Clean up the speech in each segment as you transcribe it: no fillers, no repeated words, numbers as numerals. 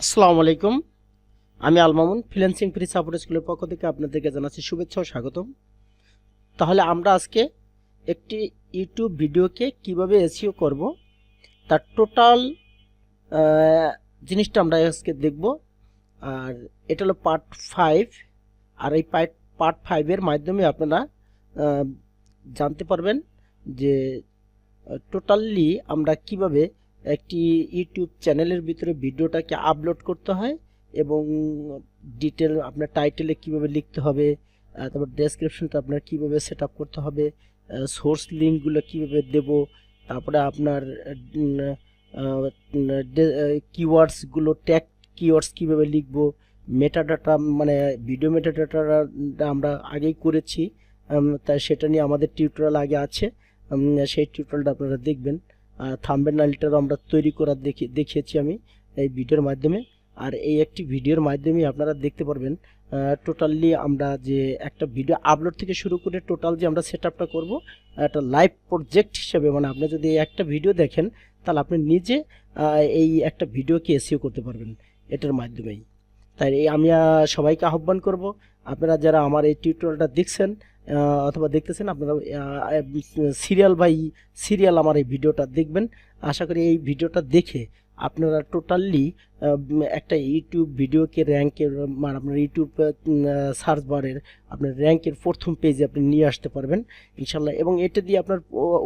আসসালামু আলাইকুম। আমি Al Mamun freelancing free support স্কুলের পক্ষ থেকে আপনাদেরকে জানাচ্ছি শুভেচ্ছা ও স্বাগতম। তাহলে আমরা আজকে একটি ইউটিউব ভিডিওকে কিভাবে এসইও করব তার টোটাল জিনিসটা আমরা আজকে দেখব। আর এটা হলো পার্ট 5। আর এই পার্ট 5-এর মাধ্যমে আপনারা আহ, জানতে পারবেন যে টোটালি আমরা কিভাবে একটি ইউটিউব চ্যানেলের ভিতরে ভিডিওটাকে আপলোড করতে হয় এবং ডিটেল আপনার টাইটেলে কিভাবে লিখতে হবে, তারপর ডেসক্রিপশনটা আপনার কিভাবে সেট আপ করতে হবে, সোর্স লিঙ্কগুলো কিভাবে দেব, তারপরে আপনার কিওয়ার্ডসগুলো ট্যাগ কিওয়ার্ডস কিভাবে লিখবো, মেটাডাটা মানে ভিডিও মেটাডাটা আমরা আগেই করেছি। তাই সেটা নিয়ে আমাদের টিউটোরিয়াল আগে আছে, সেই টিউটোরিয়ালটা আপনারা দেখবেন। থাম্বনেলটারও আমরা তৈরি করা দেখিয়েছি আমি এই ভিডিওর মাধ্যমে। আর এই একটি ভিডিওর মাধ্যমে আপনারা দেখতে পারবেন টোটালি আমরা যে একটা ভিডিও আপলোড থেকে শুরু করে টোটাল যে আমরা সেট আপটা করবো একটা লাইভ প্রজেক্ট হিসেবে। মানে আপনি যদি একটা ভিডিও দেখেন তাহলে আপনি নিজে এই একটা ভিডিওকে এসইও করতে পারবেন এটার মাধ্যমেই। তাই আমি সবাইকে আহ্বান করব, আপনারা যারা আমার এই টিউটোরিয়ালটা দেখছেন অথবা দেখতেছেন, আপনারা সিরিয়াল বাই সিরিয়াল আমার এই ভিডিওটা দেখবেন। আশা করি এই ভিডিওটা দেখে আপনারা টোটালি একটা ইউটিউব ভিডিওকে র্যাঙ্কের মানে আপনার ইউটিউব সার্চ বারের আপনার র্যাঙ্কের প্রথম পেজে আপনি নিয়ে আসতে পারবেন ইনশাল্লাহ। এবং এটা দিয়ে আপনার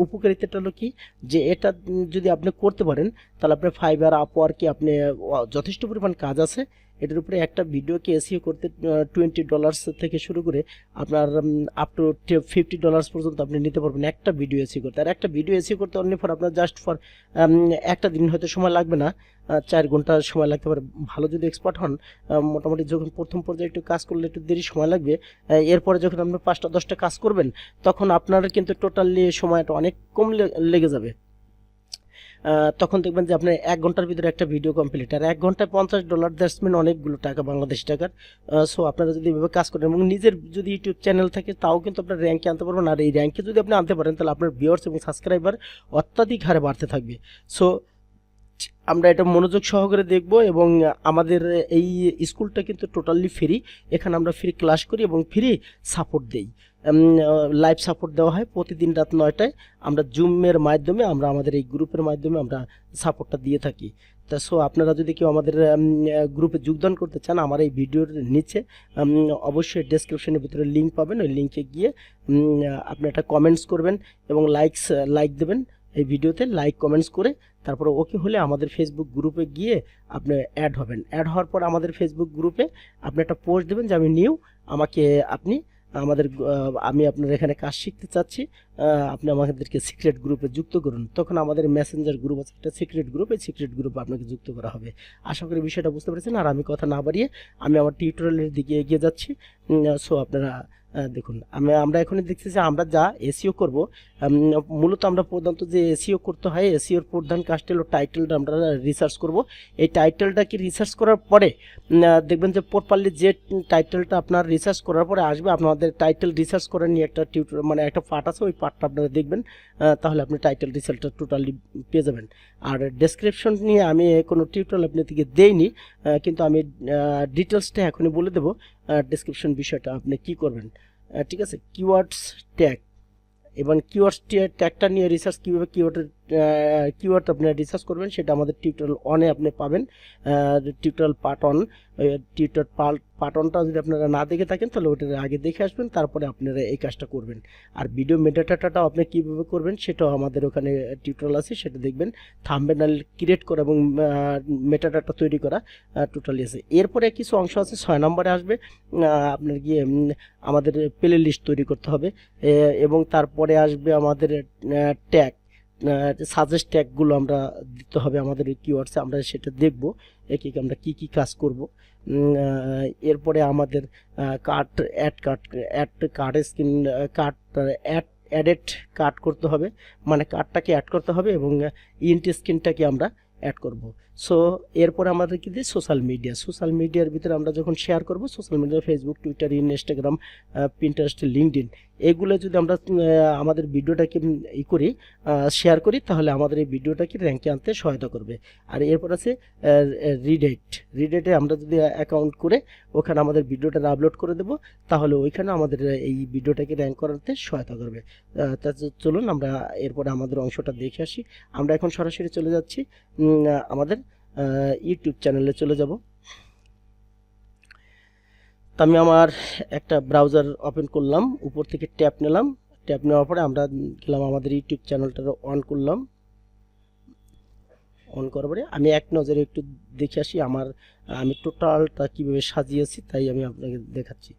উপকারিতাটা হলো কি, যে এটা যদি আপনি করতে পারেন তাহলে আপনার ফাইবার আপওয়ার্কে আপনি যথেষ্ট পরিমাণ কাজ আছে। এটার উপরে একটা ভিডিওকে এসইও করতে $20 থেকে শুরু করে আপনার আপ টু $50 পর্যন্ত আপনি নিতে পারবেন একটা ভিডিও এসইও করতে। আর একটা ভিডিও এসইও করতে অনলি ফর আপনার জাস্ট ফর একটা দিন হয়তো সময় লাগবে না, 4 ঘন্টা সময় লাগতে পারে। ভালো যদি এক্সপার্ট হন মোটামুটি যখন প্রথম পর্যায়ে একটু কাজ করলে একটু দেরি সময় লাগবে, এরপরে যখন আপনি 5টা 10টা কাজ করবেন তখন আপনার কিন্তু টোটালি সময়টা অনেক কম লেগে যাবে। তখন দেখবেন যে আপনার 1 ঘন্টার ভিতরে একটা ভিডিও কমপ্লিট। আর 1 ঘন্টায় $50, দ্যাটস মিন অনেকগুলো টাকা, বাংলাদেশি টাকার। সো আপনারা যদি এভাবে কাজ করেন এবং নিজের যদি ইউটিউব চ্যানেল থাকে তাও কিন্তু আপনার র্যাঙ্কে আনতে পারবেন। আর এই র্যাঙ্কে যদি আপনি আনতে পারেন তাহলে আপনার ভিউয়ার্স এবং সাবস্ক্রাইবার অত্যাধিক হারে বাড়তে থাকবে। সো আমরা এটা মনোযোগ সহকারে দেখব। এবং আমাদের এই স্কুলটা কিন্তু টোটালি ফ্রি। এখানে আমরা ফ্রি ক্লাস করি এবং ফ্রি সাপোর্ট দেই, লাইভ সাপোর্ট দেওয়া হয় প্রতিদিন রাত 9টায়। আমরা জুমের মাধ্যমে আমরা আমাদের এই গ্রুপের মাধ্যমে আমরা সাপোর্টটা দিয়ে থাকি। তা সো আপনারা যদি কেউ আমাদের গ্রুপে যোগদান করতে চান, আমার এই ভিডিওর নিচে অবশ্যই ডেসক্রিপশনের ভিতরে লিঙ্ক পাবেন। ওই লিঙ্কে গিয়ে আপনি একটা কমেন্টস করবেন এবং লাইক দেবেন। এই ভিডিওতে লাইক কমেন্টস করে তারপরে ওকে হলে আমাদের ফেসবুক গ্রুপে গিয়ে আপনি অ্যাড হবেন। অ্যাড হওয়ার পর আমাদের ফেসবুক গ্রুপে আপনি একটা পোস্ট দেবেন যে আমি নিউ, আমাকে আপনি আমি আপনার এখানে কাজ শিখতে চাচ্ছি, আপনি আমাদেরকে সিক্রেট গ্রুপে যুক্ত করুন। তখন আমাদের মেসেঞ্জার গ্রুপ আছে, একটা সিক্রেট গ্রুপ, এই সিক্রেট গ্রুপে আপনাকে যুক্ত করা হবে। আশা করি বিষয়টা বুঝতে পেরেছেন। আর আমি কথা না বাড়িয়ে আমি আমার টিউটোরিয়ালের দিকে এগিয়ে যাচ্ছি। সো আপনারা দেখুন, আমরা এখন দেখতেছি যে আমরা যা এসইও করব, মূলত আমরা প্রধানত যে এসইও করতে হয়, এসইওর প্রধান কাজটা হলো টাইটেলটা আমরা রিসার্চ করব। এই টাইটেলটাকে রিসার্চ করার পরে দেখবেন যে প্রপারলি যে টাইটেলটা আপনার রিসার্চ করার পরে আসবে, আপনাদের টাইটেল রিসার্চ করে নিয়ে একটা টিউটোরিয়াল মানে একটা পার্ট আছে, ওই পার্টটা আপনারা দেখবেন। তাহলে আপনি টাইটেল রিসার্চটা টোটালি পেয়ে যাবেন। আর ডেসক্রিপশন নিয়ে আমি কোনো টিউটোরিয়াল আপনাদেরকে দেইনি, কিন্তু আমি ডিটেলসটা এখনই বলে দেবো ডেসক্রিপশন বিষয়টা আপনি কি করবেন। ঠিক আছে, কিওয়ার্ডস ট্যাগ এবং কিওয়ার্ডস ট্যাগটা নিয়ে রিসার্চ কীভাবে কিওয়ার্ড আপনি রিসার্চ করবেন সেটা আমাদের টিউটোরিয়াল 1-এ আপনি পাবেন। টিউটোরিয়াল পার্ট 1, টিউটোরিয়াল পার্ট 1টা যদি আপনারা না দেখে থাকেন তাহলে ওটার আগে দেখে আসবেন, তারপরে আপনারা এই কাজটা করবেন। আর ভিডিও মেটাডাটাটাও আপনি কীভাবে করবেন সেটাও আমাদের ওখানে টিউটোরিয়াল আছে, সেটা দেখবেন। থাম্বনেল ক্রিয়েট করা এবং মেটাডাটা তৈরি করা টোটালি আছে। এরপরে কিছু অংশ আছে, 6 নম্বরে আসবে আপনার গিয়ে আমাদের প্লে লিস্ট তৈরি করতে হবে। এবং তারপরে আসবে আমাদের ট্যাগ, সাজেস্ট ট্যাগগুলো আমরা দিতে হবে আমাদের কিওয়ার্ডসে। আমরা সেটা দেখব একে আমরা কি কি কাজ করব। এরপরে আমাদের cart card screen card added card করতে হবে, মানে কার্ডটাকে অ্যাড করতে হবে এবং ইন্ট স্ক্রিনটাকে আমরা অ্যাড করব। সো এরপর আমাদের কি দিই সোশ্যাল মিডিয়ার ভিতরে আমরা যখন শেয়ার করব social media Facebook Twitter Instagram Pinterest LinkedIn এগুলো যদি আমরা আমাদের ভিডিওটাকে করি শেয়ার করি তাহলে আমাদের এই ভিডিওটাকে র্যাঙ্কে আনতে সহায়তা করবে। আর এরপর আছে রিডেটে আমরা যদি অ্যাকাউন্ট করে ওখানে আমাদের ভিডিওটা আপলোড করে দেব তাহলে ওইখানে আমাদের এই ভিডিওটাকে র্যাঙ্ক করাতে সহায়তা করবে। তা চলুন আমরা এরপরে আমাদের অংশটা দেখে আসি। আমরা এখন সরাসরি চলে যাচ্ছি আমাদের ইউটিউব চ্যানেলে চলে যাব। তো আমি আমার একটা ব্রাউজার ওপেন করলাম, উপর থেকে ট্যাপ নিলাম, ট্যাপ নেওয়ার পরে আমরা গেলাম আমাদের ইউটিউব চ্যানেলটা অন করলাম। অন করার পরে আমি এক নজরে একটু দেখে আসি আমি টোটালটা কিভাবে সাজিয়েছি তাই আমি আপনাকে দেখাচ্ছি।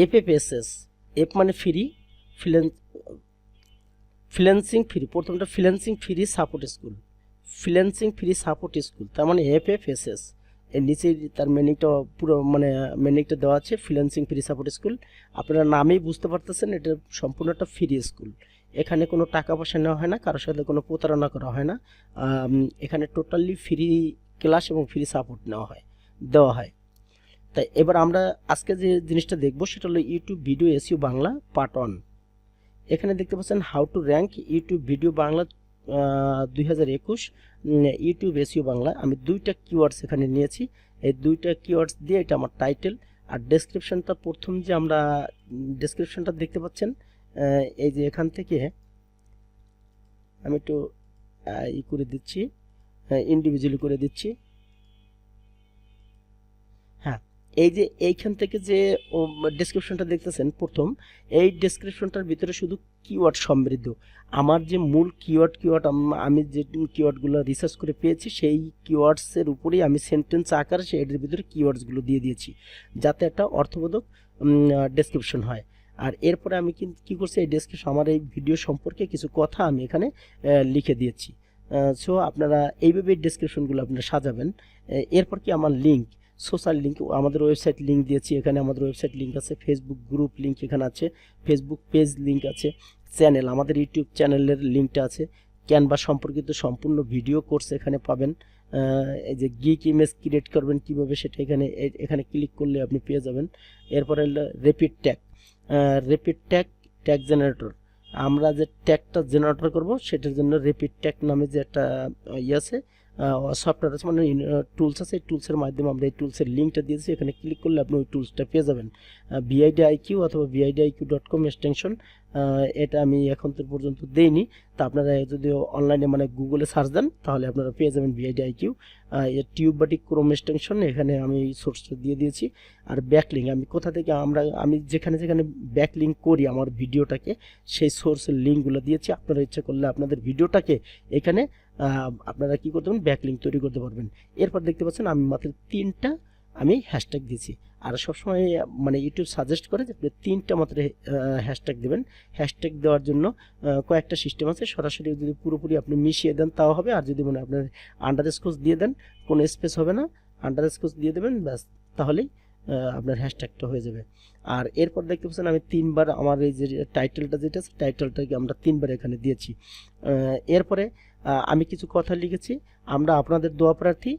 এফএফএসএস, এফ মানে ফ্রি, ফ্রিল্যান্সিং ফ্রি, প্রথমটা freelancing free support school, freelancing free support school, তার মানে এফএফএসএস। এর নিচে তার মিনিংটা পুরো মানে মিনিংটা দেওয়া আছে, ফ্রিল্যান্সিং ফ্রি সাপোর্ট স্কুল। আপনারা নামেই বুঝতে পারতেছেন এটা সম্পূর্ণ একটা ফ্রি স্কুল। এখানে কোনো টাকা পয়সা নেওয়া হয় না, কারোর সাথে কোনো প্রতারণা করা হয় না। এখানে টোটালি ফ্রি ক্লাস এবং ফ্রি সাপোর্ট দেওয়া হয়। তাই এবার আমরা আজকে যে জিনিসটা দেখবো সেটা হলো YouTube video SEO Bangla part 1। এখানে দেখতে পাচ্ছেন how to rank YouTube video Bangla 2021 YouTube SEO Bangla. আমি দুইটা কিওয়ার্ডস এখানে নিয়েছি, এই দুইটা কিওয়ার্ডস দিয়ে এটা আমার টাইটেল। আর ডেসক্রিপশনটা প্রথম যে আমরা ডেসক্রিপশনটা দেখতে পাচ্ছেন এই যে এখান থেকে আমি একটু করে দিচ্ছি, ইন্ডিভিজুয়ালি করে দিচ্ছি। হ্যাঁ, এই যে এইখান থেকে যে ডেসক্রিপশনটা দেখতেছেন প্রথম, এই ডেসক্রিপশনটার ভিতরে শুধু কিওয়ার্ড সমৃদ্ধ। আমার যে মূল কিওয়ার্ড আমি যে কিওয়ার্ডগুলো রিসার্চ করে পেয়েছি সেই কিওয়ার্ডসের উপরেই আমি সেন্টেন্স আকারে এর ভিতরে কিওয়ার্ডসগুলো দিয়ে দিয়েছি যাতে একটা অর্থবোধক ডেসক্রিপশন হয়। আর এরপরে আমি কি করছি, এই ডেসক্রিপশন আমার এই ভিডিও সম্পর্কে কিছু কথা আমি এখানে লিখে দিয়েছি। সো আপনারা এইভাবে ডেসক্রিপশনগুলো আপনারা সাজাবেন। এরপর কি আমার লিঙ্ক, সোশ্যাল লিঙ্ক, আমাদের ওয়েবসাইট লিঙ্ক দিয়েছি, এখানে আমাদের ওয়েবসাইট লিঙ্ক আছে, ফেসবুক গ্রুপ লিঙ্ক এখানে আছে, ফেসবুক পেজ লিঙ্ক আছে, চ্যানেল আমাদের ইউটিউব চ্যানেলের লিঙ্কটা আছে, ক্যানভা সম্পর্কিত সম্পূর্ণ ভিডিও কোর্স এখানে পাবেন। এই যে গিক ইমেজ ক্রিয়েট করবেন কিভাবে সেটা এখানে ক্লিক করলে আপনি পেয়ে যাবেন। এরপরে রেপিড ট্যাগ জেনারেটর, আমরা যে ট্যাগটা জেনারেটর করব সেটার জন্য রেপিড ট্যাগ নামে যে একটা আছে সফটওয়্যার আছে, মানে টুলস আছে, এই টুলসের মাধ্যমে আমরা এই টুলসের লিঙ্কটা দিয়েছি, এখানে ক্লিক করলে আপনি ওই টুলসটা পেয়ে যাবেন। VIDIQ অথবা vidiq.com এক্সটেনশন, এটা আমি এখন তো পর্যন্ত দেইনি, তা আপনারা যদি অনলাইনে মানে গুগলে সার্চ দেন তাহলে আপনারা পেয়ে যাবেন VIDIQ। টিউববাটিক ক্রোম এক্সটেনশন এখানে আমি সোর্সটা দিয়ে দিয়েছি। আর ব্যাকলিঙ্ক আমি কোথা থেকে আমি যেখানে ব্যাকলিঙ্ক করি আমার ভিডিওটাকে সেই সোর্সের লিঙ্কগুলো দিয়েছি। আপনারা ইচ্ছা করলে আপনাদের ভিডিওটাকে এখানে আপনারা কি করতে পারবেন, ব্যাকলিঙ্ক তৈরি করতে পারবেন। এরপর দেখতে পাচ্ছেন আমি মাত্র 3টা আমি হ্যাশট্যাগ দিয়েছি। আর সবসময় মানে ইউটিউব সাজেস্ট করে যে 3টা মাত্র হ্যাশট্যাগ দেবেন। হ্যাশট্যাগ দেওয়ার জন্য কয়েকটা সিস্টেম আছে, সরাসরি যদি পুরোপুরি আপনি মিশিয়ে দেন তাও হবে, আর যদি মানে আপনার আন্ডারস্কোর দিয়ে দেন কোনো স্পেস হবে না, আন্ডারস্কোর দিয়ে দেবেন ব্যাস, তাহলেই আপনার হ্যাশট্যাগটা হয়ে যাবে। আর এরপর দেখতে পাচ্ছেন আমি 3বার আমার এই যে টাইটেলটা যেটা আছে টাইটেলটাকে আমরা 3বার এখানে দিয়েছি। এরপরে আমি কিছু কথা লিখেছি, আমরা আপনাদের দোয়া প্রার্থী।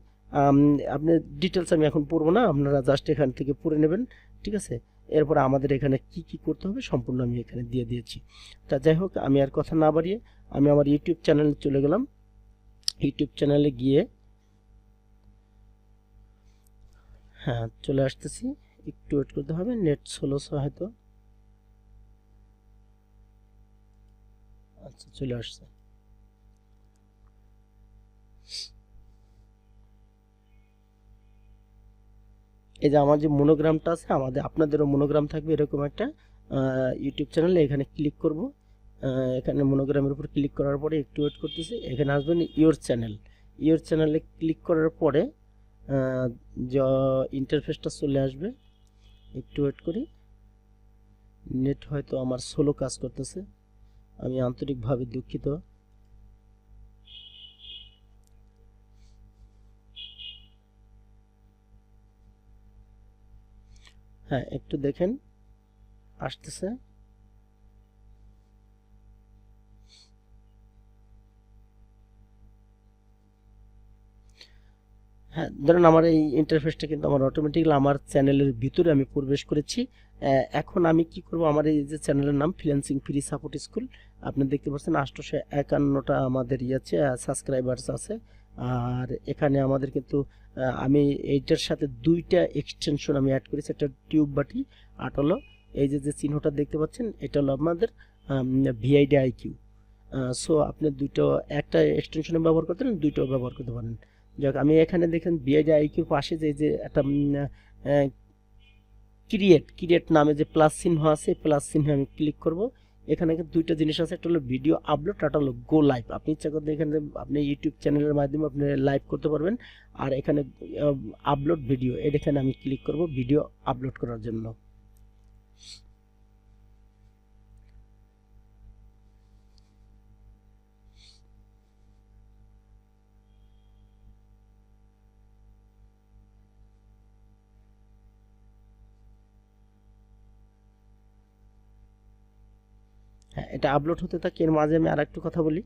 আপনি ডিটেলস আমি এখন পড়বো না, আপনারা জাস্ট এখান থেকে পড়ে নেবেন, ঠিক আছে। এরপরে আমাদের এখানে কি করতে হবে সম্পূর্ণ আমি এখানে দিয়ে দিয়েছি। তা যাই হোক, আমি আর কথা না বাড়িয়ে আমি আমার ইউটিউব চ্যানেলে চলে গেলাম। ইউটিউব চ্যানেলে গিয়ে হ্যাঁ চলে আসতেছি, একটু ওয়েট করতে হবে, নেট স্লো হয়তো। আচ্ছা চলে আসছে। এই যে আমার যে মনোগ্রামটা আছে, আপনাদেরও মনোগ্রাম থাকবে এরকম একটা ইউটিউব চ্যানেলে, এখানে ক্লিক করব। এখানে মনোগ্রামের উপর ক্লিক করার পরে একটু ওয়েট করতেছি, এখানে আসবেন ইওর চ্যানেলে ক্লিক করার পরে যা ইন্টারফেসটা চলে আসবে। একটু ওয়েট করি, নেট হয়তো আমার স্লো কাজ করতেছে, আমি আন্তরিকভাবে দুঃখিত। হ্যাঁ একটু দেখেন আসতেছে। হ্যাঁ, ধরুন আমার এই ইন্টারফেসটা কিন্তু আমার অটোমেটিক্যালি আমার চ্যানেলের ভিতরে আমি প্রবেশ করেছি। এখন আমি কি করব, আমার এই যে চ্যানেলের নাম ফ্রিল্যান্সিং ফ্রি সাপোর্ট স্কুল, আপনি দেখতে পাচ্ছেন 851টা আমাদের আছে সাবস্ক্রাইবার্স আছে। আর এখানে আমাদের কিন্তু আমি এইটার সাথে দুইটা এক্সটেনশন আমি অ্যাড করেছি, একটা টিউব বাটি আর হলো এই যে যে চিহ্নটা দেখতে পাচ্ছেন এটা হলো আমাদের ভিআইডি আইকিউ। সো আপনি দুটো একটা এক্সটেনশনে ব্যবহার করতে পারেন, দুইটাও ব্যবহার করতে পারেন। যাক, আমি এখানে দেখেন বিআইডি আইকিউর পাশে যে একটা ক্রিয়েট নামে যে প্লাস চিহ্ন আছে, প্লাস চিহ্নে আমি ক্লিক করব। এখানে কিন্তু দুইটা জিনিস আছে, একটা হলো ভিডিও আপলোড, একটা হলো গো লাইভ। আপনি ইচ্ছা করতে এখানে আপনি ইউটিউব চ্যানেলের মাধ্যমে আপনি লাইভ করতে পারবেন। আর এখানে আপলোড ভিডিও, এখানে আমি ক্লিক করব ভিডিও আপলোড করার জন্য। হ্যাঁ, এটা আপলোড হতে থাকে। এর মাঝে আমি আরেকটু কথা বলি,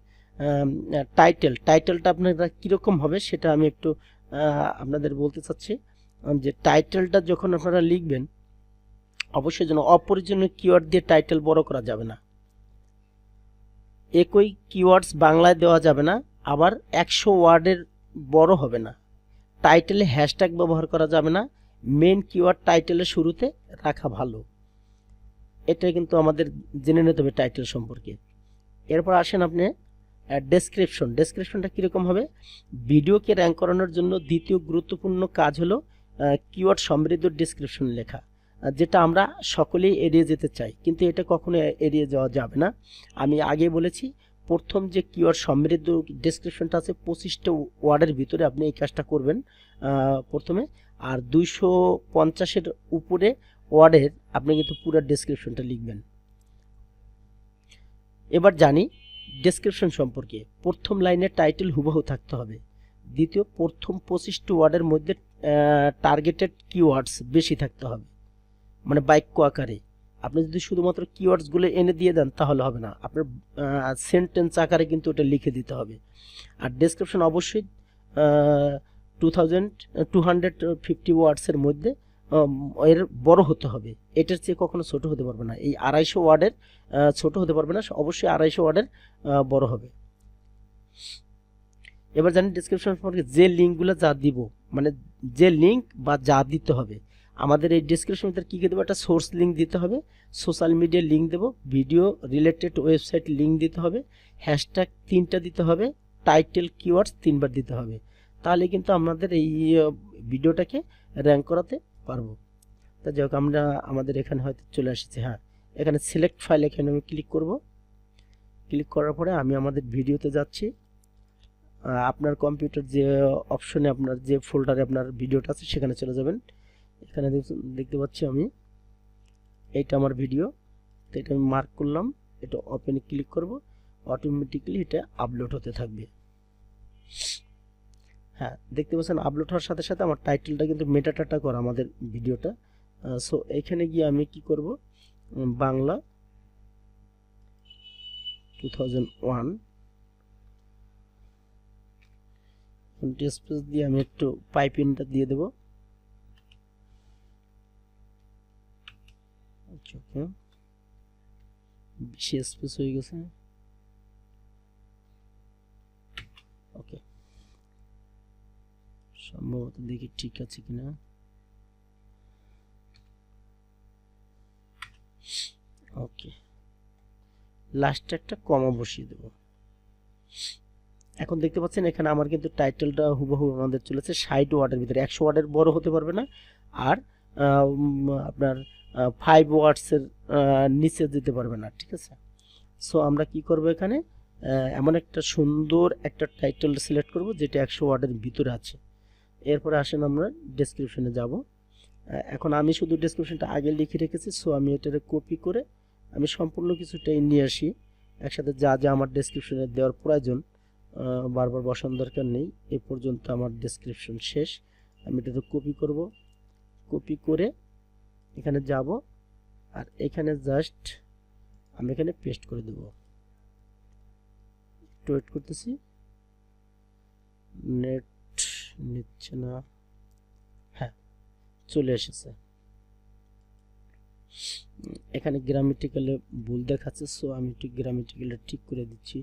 টাইটেলটা আপনারা কীরকম হবে সেটা আমি একটু আপনাদের বলতে চাচ্ছি। যে টাইটেলটা যখন আপনারা লিখবেন, অবশ্যই যেন অপ্রয়োজনীয় কিওয়ার্ড দিয়ে টাইটেল বড় করা যাবে না। একই কিওয়ার্ডস বাংলায় দেওয়া যাবে না, আবার 100 ওয়ার্ডের বড় হবে না। টাইটেলে হ্যাশট্যাগ ব্যবহার করা যাবে না। মেন কিওয়ার্ড টাইটেলের শুরুতে রাখা ভালো। এটা কিন্তু আমাদের জেনে নিতে হবে টাইটেল সম্পর্কে। এরপর আসেন আপনি ডেসক্রিপশনটা কীরকম হবে। ভিডিওকে র্যাঙ্ক করানোর জন্য দ্বিতীয় গুরুত্বপূর্ণ কাজ হলো কিওয়ার্ড সমৃদ্ধ ডেসক্রিপশন লেখা, যেটা আমরা সকলেই এড়িয়ে যেতে চাই, কিন্তু এটা কখনো এড়িয়ে যাওয়া যাবে না। আমি আগে বলেছি, প্রথম যে কিওয়ার্ড সমৃদ্ধ ডেসক্রিপশনটা আছে 25টা ওয়ার্ডের ভিতরে আপনি এই কাজটা করবেন প্রথমে। আর 250-এর উপরে ওয়ার্ডের আপনি কিন্তু পুরো ডেসক্রিপশনটা লিখবেন। এবার জানি ডেসক্রিপশন সম্পর্কে। প্রথম লাইনের টাইটেল হুবহু থাকতে হবে। দ্বিতীয়, প্রথম 25টি ওয়ার্ডের মধ্যে টার্গেটেড কিওয়ার্ডস বেশি থাকতে হবে, মানে বাক্য আকারে। আপনি যদি শুধুমাত্র কিওয়ার্ডসগুলো এনে দিয়ে দেন তাহলে হবে না, আপনার সেন্টেন্স আকারে কিন্তু ওটা লিখে দিতে হবে। আর ডেসক্রিপশন অবশ্যই 250 ওয়ার্ডসের মধ্যে এর বড় হতে হবে, এটার চেয়ে কখনো ছোট হতে পারবে না। এই 250 ওয়ার্ডের ছোট হতে পারবে না, অবশ্যই 250 ওয়ার্ডের বড় হবে। এবার জানি ডেসক্রিপশন সম্পর্কে যে লিঙ্কগুলো যা দিব, মানে যে লিঙ্ক বা যা দিতে হবে আমাদের এই ডেসক্রিপশন ভিতরে কী দেবো, একটা সোর্স লিঙ্ক দিতে হবে, সোশ্যাল মিডিয়ার লিঙ্ক দেবো, ভিডিও রিলেটেড ওয়েবসাইট লিঙ্ক দিতে হবে, হ্যাশট্যাগ 3টা দিতে হবে, টাইটেল কিওয়ার্ডস 3বার দিতে হবে। তাহলে কিন্তু আমাদের এই ভিডিওটাকে র্যাঙ্ক করাতে পারবো। তা যাই হোক, আমরা আমাদের এখানে হয়তো চলে এসেছি। হ্যাঁ, এখানে সিলেক্ট ফাইল, এখানে আমি ক্লিক করব। ক্লিক করার পরে আমি আমাদের ভিডিওতে যাচ্ছি। আপনার কম্পিউটার যে অপশনে আপনার যে ফোল্ডারে আপনার ভিডিওটা আছে সেখানে চলে যাবেন। এখানে দেখতে পাচ্ছি আমি এইটা আমার ভিডিও, তো এটা আমি মার্ক করলাম, এটা ওপেনে ক্লিক করব, অটোমেটিক্যালি এটা আপলোড হতে থাকবে। হ্যাঁ, দেখতে পাচ্ছেন আপলোড হওয়ার সাথে সাথে আমার টাইটেলটা কিন্তু মেটাডাটা করা আমাদের ভিডিওটা। সো এখানে গিয়ে আমি কি করব, বাংলা 2001 স্পেস দিয়ে আমি একটু পাইপিংটা দিয়ে দেব। ওকে, বেশি স্পেস হয়ে গেছে। ওকে, সম্ভবত দেখি ঠিক আছে কিনা। ওকে, লাস্টে একটা কমা বসিয়ে দেব। এখন দেখতে পাচ্ছেন এখানে আমার কিন্তু টাইটেলটা হুবহু আমাদের চলেছে 60 ওয়ার্ডের ভিতরে, 100 ওয়ার্ডের বড় হতে পারবে না। আর আপনার 5 ওয়ার্ডসের নিচে দিতে পারবে না, ঠিক আছে। সো আমরা কি করব, এখানে এমন একটা সুন্দর একটা টাইটেল সিলেক্ট করব যেটা 100 ওয়ার্ডের ভিতরে আছে। এরপরে আসেন আমরা ডেসক্রিপশনে যাব। এখন আমি শুধু ডেসক্রিপশনটা আগে লিখে রেখেছি, সো আমি এটাকে কপি করে আমি সম্পূর্ণ কিছুটাই নিয়ে আসি একসাথে। যা যা আমার ডেসক্রিপশনে দেওয়ার প্রয়োজন বারবার বসানোর দরকার নেই, এ পর্যন্ত আমার ডেসক্রিপশন শেষ। আমি এটাকে কপি করব, কপি করে এখানে যাব, আর এখানে জাস্ট আমি এখানে পেস্ট করে দেব। একটু ওয়েট করতেছি, নেট নিচ্ছে না, হ্যাঁ চলে এসেছে। এখানে গ্রামেটিক্যালে ভুল দেখাচ্ছে, সো আমি একটু গ্রামেটিক্যালটা ঠিক করে দিচ্ছি।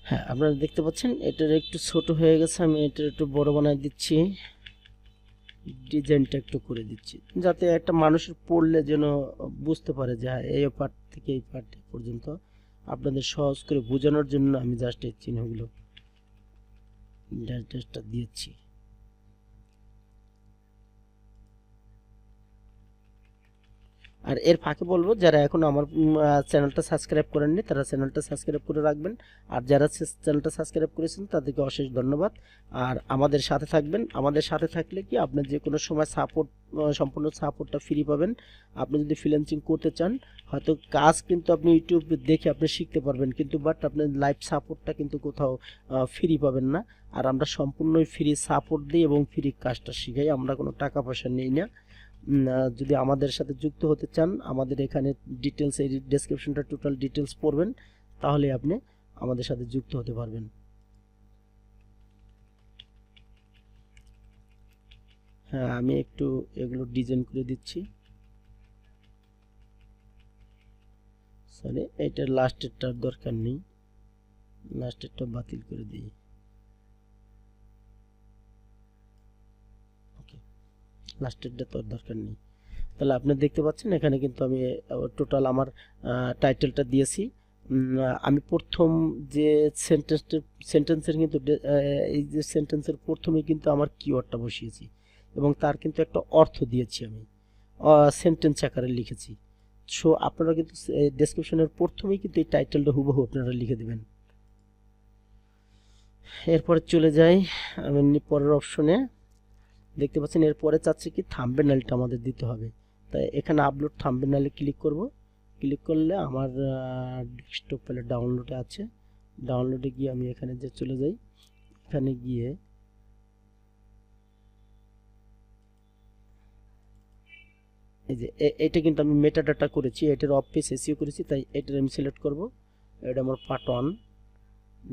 হ্যাঁ আপনারা দেখতে পাচ্ছেন এটার একটু ছোট হয়ে গেছে, আমি এটার একটু বড় বানায় দিচ্ছি, ডিজাইনটা একটু করে দিচ্ছি যাতে একটা মানুষের পড়লে যেন বুঝতে পারে যে হ্যাঁ এই পার্ট থেকে এই পার্ট পর্যন্ত। আপনাদের সহজ করে বোঝানোর জন্য আমি জাস্ট এই চিহ্নগুলো ড্যাশ ড্যাশটা দিয়েছি। আর এর ফাঁকে বলবো যারা এখন আমার চ্যানেলটা সাবস্ক্রাইব করেননি তারা চ্যানেলটা সাবস্ক্রাইব করে রাখবেন, আর যারা চ্যানেলটা সাবস্ক্রাইব করেছেন তাদেরকে অশেষ ধন্যবাদ। আর আমাদের সাথে থাকবেন, আমাদের সাথে থাকলে কি আপনি যে কোনো সময় সাপোর্ট, সম্পূর্ণ সাপোর্টটা ফ্রি পাবেন। আপনি যদি ফ্রিল্যান্সিং করতে চান হয়তো কাজ কিন্তু আপনি ইউটিউব দেখে আপনি শিখতে পারবেন, কিন্তু বাট আপনার লাইভ সাপোর্টটা কিন্তু কোথাও ফ্রি পাবেন না। আর আমরা সম্পূর্ণই ফ্রি সাপোর্ট দিই এবং ফ্রি কাজটা শিখাই, আমরা কোনো টাকা পয়সা নিই না। যদি আমাদের সাথে যুক্ত হতে চান আমাদের এখানে ডিটেলস, এই ডেসক্রিপশনটা টোটাল ডিটেলস পড়বেন, তাহলে আপনি আমাদের সাথে যুক্ত হতে পারবেন। হ্যাঁ আমি একটু এগুলো ডিজাইন করে দিচ্ছি। সরি এটা লাস্টেরটার দরকার নেই, লাস্টেরটা বাতিল করে দিই। ওকে, লাস্টেরটা তো দরকার নেই। তাহলে আপনি দেখতে পাচ্ছেন এখানে কিন্তু আমি টোটাল আমার টাইটেলটা দিয়েছি। আমি প্রথম যে সেন্টেন্সের কিন্তু এই যে সেন্টেন্সের প্রথমে কিন্তু আমার কিওয়ার্ডটা বসিয়েছি এবং তার কিন্তু একটা অর্থ দিয়েছি, আমি সেন্টেন্স আকারে লিখেছি। সো আপনারা কিন্তু ডেসক্রিপশনের প্রথমেই কিন্তু এই টাইটেলটা হুবহু আপনারা লিখে দেবেন। এরপরে চলে যাই আমি পরের অপশনে, দেখতে পাচ্ছেন এরপরে চাচ্ছে কি থাম্বনেলটা আমাদের দিতে হবে। তাই এখানে আপলোড থাম্বনেলে ক্লিক করব, ক্লিক করলে আমার ডেস্কটপ ফাইলে ডাউনলোডে আছে, ডাউনলোডে গিয়ে আমি এখানে যে চলে যাই, এখানে গিয়ে এই যে এটা কিন্তু আমি মেটাডাটা করেছি, এটার অফ পেজ এসইও করেছি, তাই এটার আমি সিলেক্ট করব। এটা আমার পার্ট 1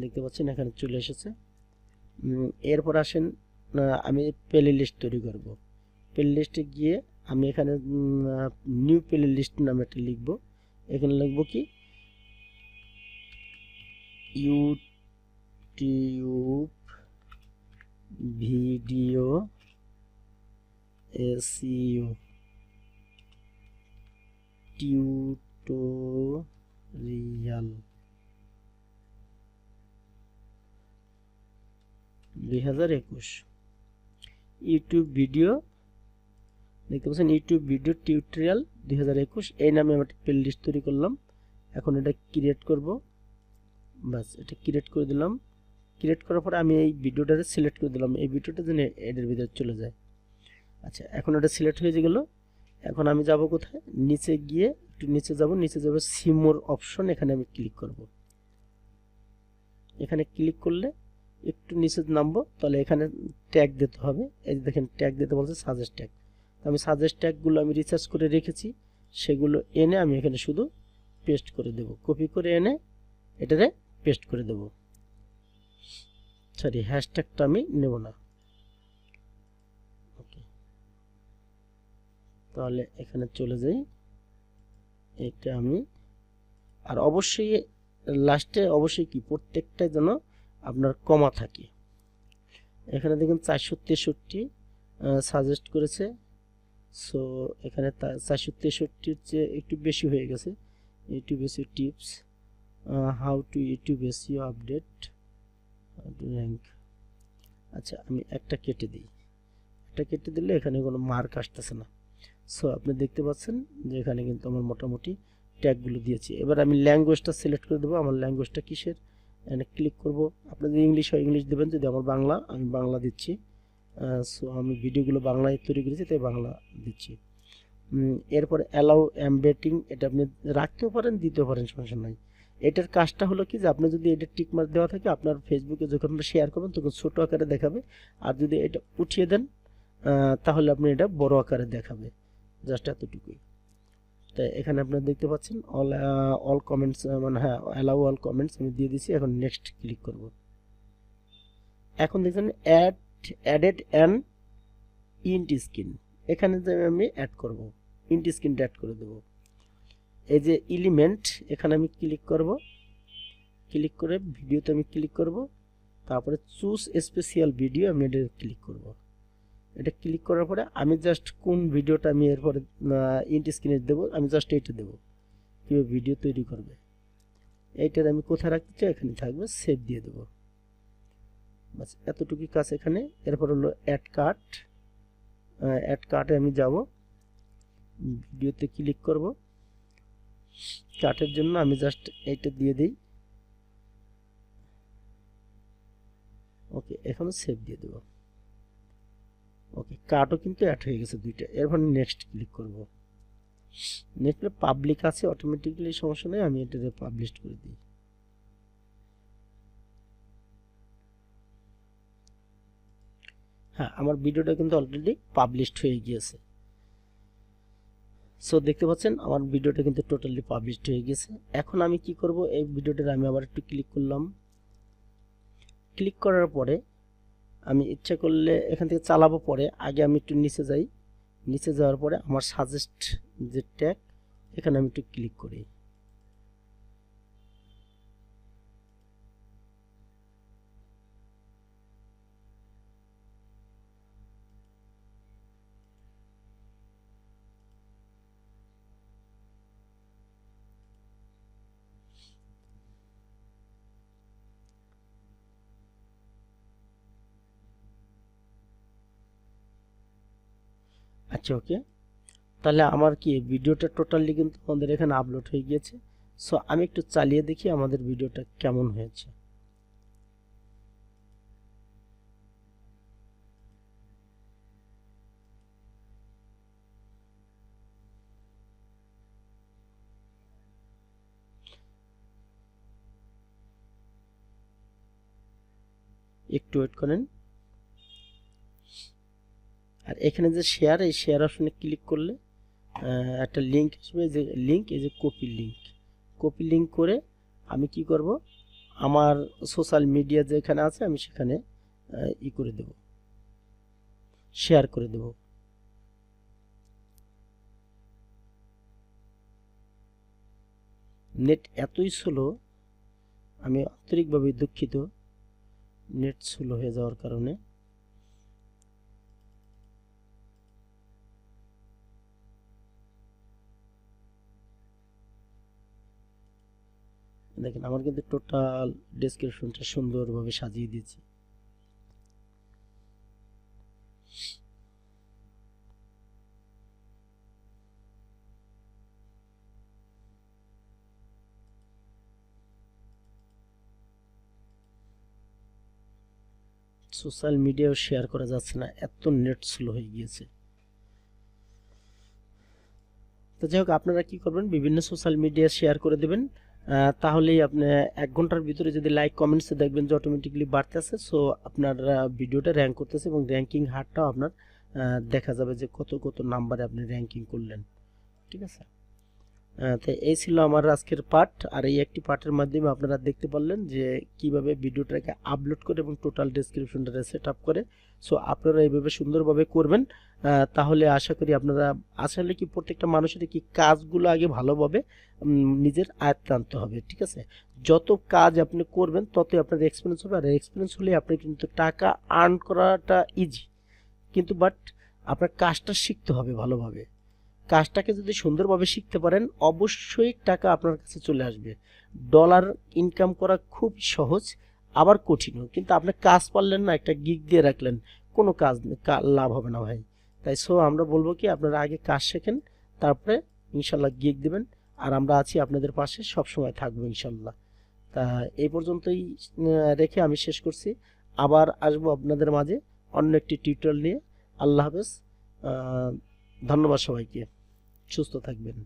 দেখতে পাচ্ছেন এখানে চলে এসেছে। এরপর আসেন আমি প্লে লিস্ট তৈরি করব। প্লে লিস্টে গিয়ে আমি এখানে নিউ প্লে লিস্ট নামে একটা লিখব। এখানে লিখব কি YouTube video SEO tutorial 2021। YouTube video দেখতে পাচ্ছেন ইউটিউব ভিডিও টিউটোরিয়াল 2021, এই নামে আমি একটা প্লে লিস্ট তৈরি করলাম। এখন এটা ক্রিয়েট করব, বাস এটা ক্রিয়েট করে দিলাম। ক্রিয়েট করার পরে আমি এই ভিডিওটা সিলেক্ট করে দিলাম, এই ভিডিওটা যেন এর ভিতরে চলে যায়। আচ্ছা এখন এটা সিলেক্ট হয়ে গেল। এখন আমি যাব কোথায়, নিচে গিয়ে একটু নিচে যাব, নিচে যাব সিমোর অপশন, এখানে আমি ক্লিক করব। এখানে ক্লিক করলে একটু নিচে নামবো, তাহলে এখানে ট্যাগ দিতে হবে। এই যে দেখেন ট্যাগ দিতে বলছে সাজেস্ট ট্যাগ, আমি সাজেস্ট ট্যাগগুলো আমি রিসার্চ করে রেখেছি, সেগুলো এনে আমি এখানে শুধু পেস্ট করে দেব, কপি করে এনে এটারে পেস্ট করে দেব। সরি হ্যাশট্যাগটা আমি নেব না। ওকে, তাহলে এখানে চলে যাই, এটা আমি, আর অবশ্যই লাস্টে অবশ্যই কি প্রত্যেকটা যেন আপনার কমা থাকে। এখানে দেখুন 463 সাজেস্ট করেছে, সো এখানে 463-র চেয়ে একটু বেশি হয়ে গেছে। YouTube SEO tips, how to YouTube SEO update, how to rank. আচ্ছা আমি একটা কেটে দিই, একটা কেটে দিলে এখানে কোনো মার্ক আসতেছে না। সো আপনি দেখতে পাচ্ছেন যে এখানে কিন্তু আমার মোটামুটি ট্যাগগুলো দিয়েছি। এবার আমি ল্যাঙ্গুয়েজটা সিলেক্ট করে দেবো, আমার ল্যাঙ্গুয়েজটা কিসের, এখানে ক্লিক করব। আপনি যদি ইংলিশ হয় ইংলিশ দেবেন, যদি আমার বাংলা আমি বাংলা দিচ্ছি। সো আমি ভিডিওগুলো বাংলায় তৈরি করেছি তাই বাংলা দিচ্ছি। এরপরে অ্যালাউ এমবেডিং, এটা আপনি রাখতেও পারেন দিতেও পারেন, সমস্যা নাই। এটার কাজটা হলো কি যে আপনি যদি এটা টিক মার্ক দেওয়া থাকে আপনার ফেসবুকে যখন শেয়ার করবেন তখন ছোট আকারে দেখাবে, আর যদি এটা উঠিয়ে দেন তাহলে আপনি এটা বড় আকারে দেখাবে, জাস্ট এতটুকুই। তাই এখানে আপনারা দেখতে পাচ্ছেন অল কমেন্টস, মানে হ্যাঁ অ্যালাউ অল কমেন্টস আমি দিয়ে দিছি। এখন নেক্সট ক্লিক করব। এখন দেখছেন অ্যাডেড অ্যান ইন্ট স্ক্রিন, এখানে যে আমি অ্যাড করব, ইন্ট স্ক্রিনটা অ্যাড করে দেব। এই যে এলিমেন্ট, এখানে আমি ক্লিক করব, ক্লিক করে ভিডিওতে আমি ক্লিক করব, তারপরে চুজ স্পেশাল ভিডিও আমি এটা ক্লিক করব। এটা ক্লিক করার পরে আমি জাস্ট কোন ভিডিওটা আমি এরপরে ইন্ট স্ক্রিনে দেবো, আমি জাস্ট এইটা দেবো, কীভাবে ভিডিও তৈরি করবে। এইটার আমি কোথায় রাখতে চাই, এখানে থাকবে, সেভ দিয়ে দেবো, বাস এতটুকুই কাজ এখানে। এরপর হলো অ্যাড কার্ট, অ্যাড কার্টে আমি যাব, ভিডিওতে ক্লিক করব, কার্টের জন্য আমি জাস্ট এইটা দিয়ে দিই, ওকে এখন সেভ দিয়ে দেবো। ওকে কার্টও কিন্তু অ্যাড হয়ে গেছে দুইটা। এরপর নেক্সট ক্লিক করব। নেক্সট পাবলিক আছে অটোমেটিক্যালি, সমস্যা নেই, আমি এটাতে পাবলিশ করে দিই। হ্যাঁ আমার ভিডিওটা কিন্তু অলরেডি পাবলিশড হয়ে গিয়েছে। সো দেখতে পাচ্ছেন আমার ভিডিওটা কিন্তু টোটালি পাবলিশড হয়ে গেছে। এখন আমি কি করব, এই ভিডিওটার আমি আবার একটু ক্লিক করলাম, ক্লিক করার পরে আমি ইচ্ছা করলে এখান থেকে চালাবো, পরে আগে আমি একটু নিচে যাই, নিচে যাওয়ার পরে আমার সাজেস্ট যে ট্যাগ, এখানে আমি একটু ক্লিক করি। আচ্ছা ওকে, তাহলে আমার কি ভিডিওটা টোটালি কিন্তু আমাদের এখানে আপলোড হয়ে গিয়েছে। সো আমি একটু চালিয়ে দেখি আমাদের ভিডিওটা কেমন হয়েছে। একটু ওয়েট করেন। আর এখানে যে শেয়ার, এই শেয়ার অপশনে ক্লিক করলে একটা লিঙ্ক আসবে, যে লিঙ্ক, এই যে কপি লিঙ্ক, কপি লিঙ্ক করে আমি কি করব, আমার সোশ্যাল মিডিয়া যেখানে আছে আমি সেখানে ই করে দেব, শেয়ার করে দেব। নেট এতই স্লো, আমি আন্তরিকভাবে দুঃখিত নেট স্লো হয়ে যাওয়ার কারণে। দেখেন আমার কিন্তু টোটাল ডেসক্রিপশনটা সুন্দরভাবে সাজিয়ে দিয়েছি। সোশ্যাল মিডিয়াও শেয়ার করা যাচ্ছে না, এত নেট স্লো হয়ে গিয়েছে। তো যাই হোক, আপনারা কি করবেন, বিভিন্ন সোশ্যাল মিডিয়া শেয়ার করে দেবেন, তাহলেই আপনি 1 ঘন্টার ভিতরে যদি লাইক কমেন্টসে দেখবেন যে অটোমেটিকলি বাড়তেছে। সো আপনার ভিডিওটা র্যাঙ্ক করতেছে এবং র্যাঙ্কিং হারটাও আপনার দেখা যাবে যে কত কত নাম্বারে আপনি র্যাঙ্কিং করলেন। ঠিক আছে, তো এই ছিল আমার আজকের পার্ট। আর এই একটি পার্টের মাধ্যমে আপনারা দেখতে পারলেন যে কিভাবে ভিডিওটাকে আপলোড করে এবং টোটাল ডেসক্রিপশনটা সেট আপ করে। সো আপনারা এইভাবে সুন্দরভাবে করবেন, তাহলে আশা করি আপনারা, আসলে কি প্রত্যেকটা মানুষের কি কাজগুলো আগে ভালোভাবে নিজের আয়ত্তে আনতে হবে। ঠিক আছে, যত কাজ আপনি করবেন ততই আপনার এক্সপিরিয়েন্স হবে, আর এক্সপিরিয়েন্স হলে আপনি কিন্তু টাকা আর্ন করাটা ইজি, কিন্তু বাট আপনার কাজটা শিখতে হবে ভালোভাবে। কাজটাকে যদি সুন্দরভাবে শিখতে পারেন অবশ্যই টাকা আপনার কাছে চলে আসবে। ডলার ইনকাম করা খুব সহজ, আবার কঠিনও, কিন্তু আপনি কাজ পারলেন না, একটা গিগ দিয়ে রাখলেন, কোনো কাজ লাভ হবে না ভাই। তাই সো আমরা বলবো কি আপনারা আগে কাজ শেখেন, তারপরে ইনশাল্লাহ গিগ দেবেন, আর আমরা আছি আপনাদের পাশে, সব সময় থাকবো ইনশাল্লাহ। তা এই পর্যন্তই রেখে আমি শেষ করছি। আবার আসবো আপনাদের মাঝে অন্য একটি টিউটোরিয়াল নিয়ে। আল্লাহ হাফেজ। ধন্যবাদ সবাইকে, সুস্থ থাকবেন।